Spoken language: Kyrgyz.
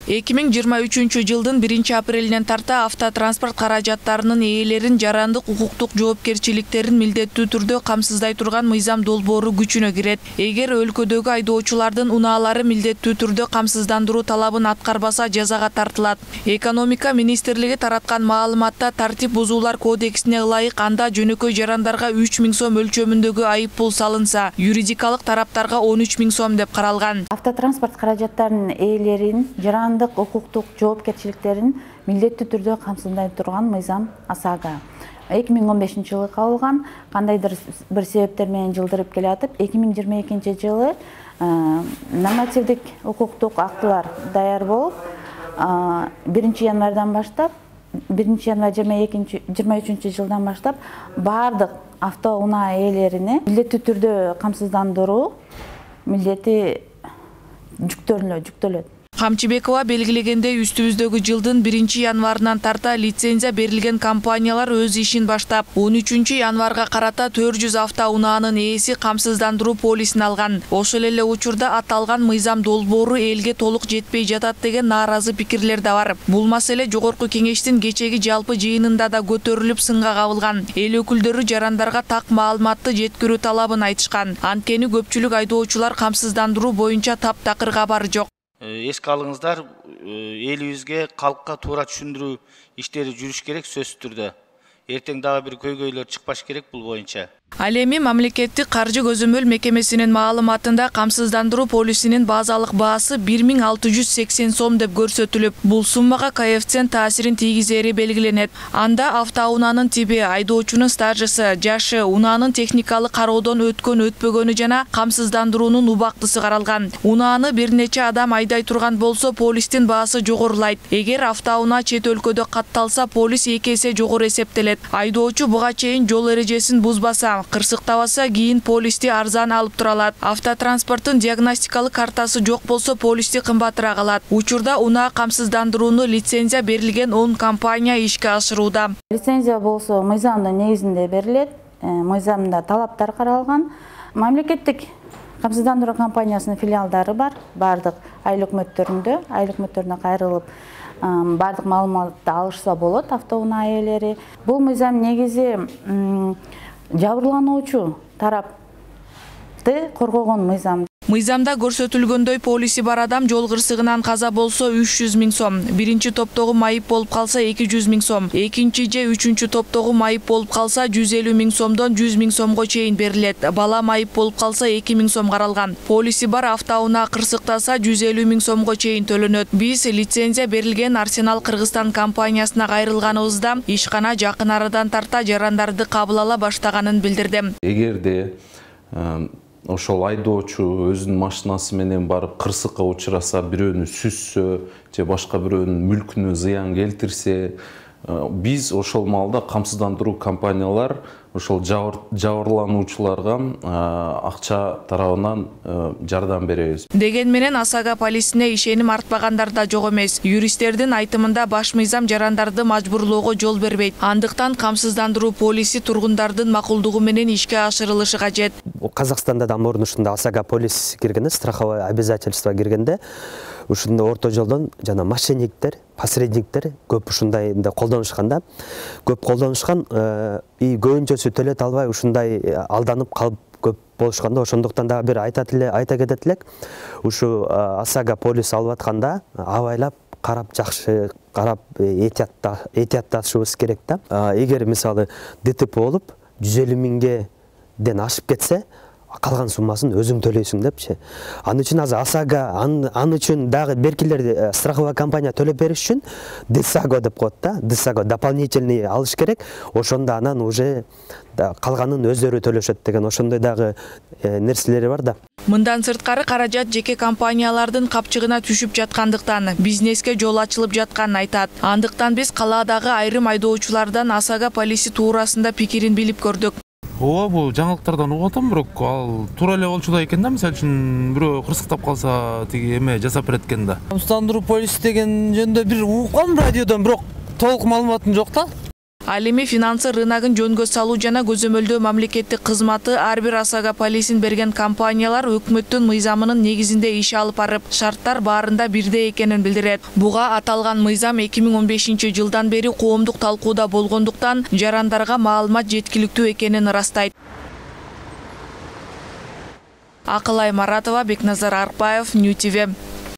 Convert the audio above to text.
2023 жылдын 1-апрелинен тарта автотранспорт каражаттарынын ээлерин жарандык укуктук жоопкерчиликтерин милдеттүү түрдө камсыздай турган мыйзам долбоору күчүнө кирет. Эгер өлкөдөгү айдоочулардын унаалары милдеттүү түрдө камсыздандыруу талабын аткарбаса жазага тартылат. Экономика министрлиги тараткан маалыматта тартип бузуулар кодексине ылайык анда жөнөкөй жарандарга 3000 сом өлчөмүндөгү айып пул салынса, юридикалык тараптарга 13 000 сом деп каралган. Автотранспорт каражаттарынын ээлерин жарандык укуктук жоопкерчиликтерин милдеттүү түрдө камсыздай турган мыйзам ОСАГО 2015 жылы кабылган, кандайдыр бир себептер менен жылдырып келатып, 2022 жылы нормативдик укуктук актылар даяр болуп, 1 январдан баштап 1 январь 2023 жылдан баштап бардык автоунаа ээлерине милдеттүү түрдө камсыздандыруу милдети жүктөлөт. Камчыбекова белгилегендей, үстүбүздөгү жылдын 1 январынан тарта лицензия берилген компаниялар өз ишин баштап, 13 январга карата 400 автоунаанын ээси камсыздандыруу полисин алган. Ошол эле учурда аталган мыйзам долбоору элге толук жетпей жатат деген нааразы пикирлер да бар. Бул маселе Жогорку Кеңештин кечеги жалпы жыйынында да көтөрүлүп сынга кабылган. Эл өкүлдөрү жарандарга так маалыматты жеткирүү талабын айтышкан. Анткени көпчүлүк айдоочулар камсыздандыруу боюнча таптакыр кабар жок. Эске алыңыздар, элибизге, калкка туура түшүндүрүү иштери жүрүш керек сөзсүз түрдө. Эртең дагы бир көйгөйлөр чыкпаш керек бул боюнча. Ал эми мамлекеттик каржы көзөмөл мекемесинин маалыматында камсыздандыруу полисинин базалык баасы 1680 сом деп көрсөтүлүп, бул суммага коэффициент таасирин тийгизери белгиленет. Анда автоунаанын тиби, айдоочунун стажысы, жашы, унаанын техникалык кароодон өткөн-өтпөгөнү жана камсыздандыруунун убактысы каралган. Унааны бир нече адам айдай турган болсо, полистин баасы жогорулайт. Эгер автоунаа чет өлкөдө катталса, полис 2 эсе жогору эсептелет. Айдоочу буга чейин жол эрежесин бузбаса, кырсыктабаса, кийин полисти арзан алып тура алат. Автотранспорттун диагностикалык картасы жок болсо, полисти кымбатыраак алат. Учурда унаа камсыздандырууну лицензия берилген 10 компания ишке ашырууда. Лицензия болсо мыйзамдын негизинде берилет. Мыйзамда талаптар каралган. Мамлекеттик камсыздандыруу компаниясынын филиалдары бар. Бардык айыл өкмөттөрүнө кайрылып, бардык маалыматты алышса болот автоунаа ээлери. Бул мыйзам негизи жабырлануучу тарапты коргогон мыйзам. Мыйзамда көрсөтүлгөндөй, полиси бар адам жол кырсыгынан каза болсо 300 000 сом, биринчи топтогу майып болуп калса 200 000 сом, экинчи же үчүнчү топтогу майып болуп калса 150 000 сомдон 100 000 сомго чейин берилет. Бала майып болуп калса 2 000 сом каралган. Полиси бар автоунаа кырсыктаса 150 000 сомго чейин төлөнөт. Биз лицензия берилген Арсенал Кыргызстан компаниясына кайрылганыбызда ишкана жакын арадан тарта жарандарды кабыл ала баштаганын билдирдим. Эгерде ошол айдоочу өзүнүн машинасы менен барып кырсыкка учураса, бирөөнү сүзсө же башка бирөөнүн мүлкүнө зыян келтирсе, биз ошол маалда камсыздандыруу компаниялар ошол жабырлануучуларга акча тарабынан жардам беребиз. Деген менен ОСАГО полисине ишеним артпагандар да жок эмес. Юристтердин айтымында баш мыйзам жарандарды мажбурлоого жол бербейт. Андыктан камсыздандыруу полиси тургундардын макулдугу менен ишке ашырылышы кажет. Казакстанда да мурнушунда ОСАГО полис киргенде, страховое обязательство киргенде, ушунда орто жолдон жана мошенниктер, посредниктер көп ушундайда колдонушканда, көп колдонушкан, көбүнчөсү төлөт албай ушундай алданып калып көп болушканда, ошондуктан да бир айта кетет элек, ушу ОСАГО полис алып атканда абайлап карап, жакшы карап, этиятташыбыз керек да. Эгер мисалы ДТП болуп 150 000ден ашып кетсе, калган суммасын өзүң төлөйсүң депчи. Аны үчүн азыр ОСАГО, аны үчүн дагы беркилер страховая компания төлөп бериш үчүн ДСАГО деп коет да. ДСАГО дополнительный алыш керек. Ошондо анан уже калганын өздөрү төлөшөт деген ошондой дагы нерселери бар да. Мындан сырткары каражат жеке компаниялардын капчыгына түшүп жаткандыктан, бизнеске жол ачылып жатканын айтат. Андыктан биз калаадагы айрым айдоочулардан ОСАГО полиси туурасында пикирин билип көрдүк. Ооба, бул жаңылыктардан угуп атам, бирок ал туура эле болчудай экен да, мисалы үчүн бирөө кырсыктап калса, тиги эме жасап берет экен да. Камсыздандыруу полиси деген жөнүндө бир угам радиодон, бирок толук маалыматым жок да. Ал эми финансы рыногун жөнгө салуу жана көзөмөлдөө мамлекеттик кызматы ар бир ОСАГО полисин берген компаниялар өкмөттүн мыйзамынын негизинде иш алып барып, шарттар баарында бирдей экенин билдирет. Буга аталган мыйзам 2015-жылдан бери коомдук талкууда болгондуктан жарандарга маалымат жеткиликтүү экенин ырастайт. Акылай Маратова, Бекназар Арпаев, Нью ТВ.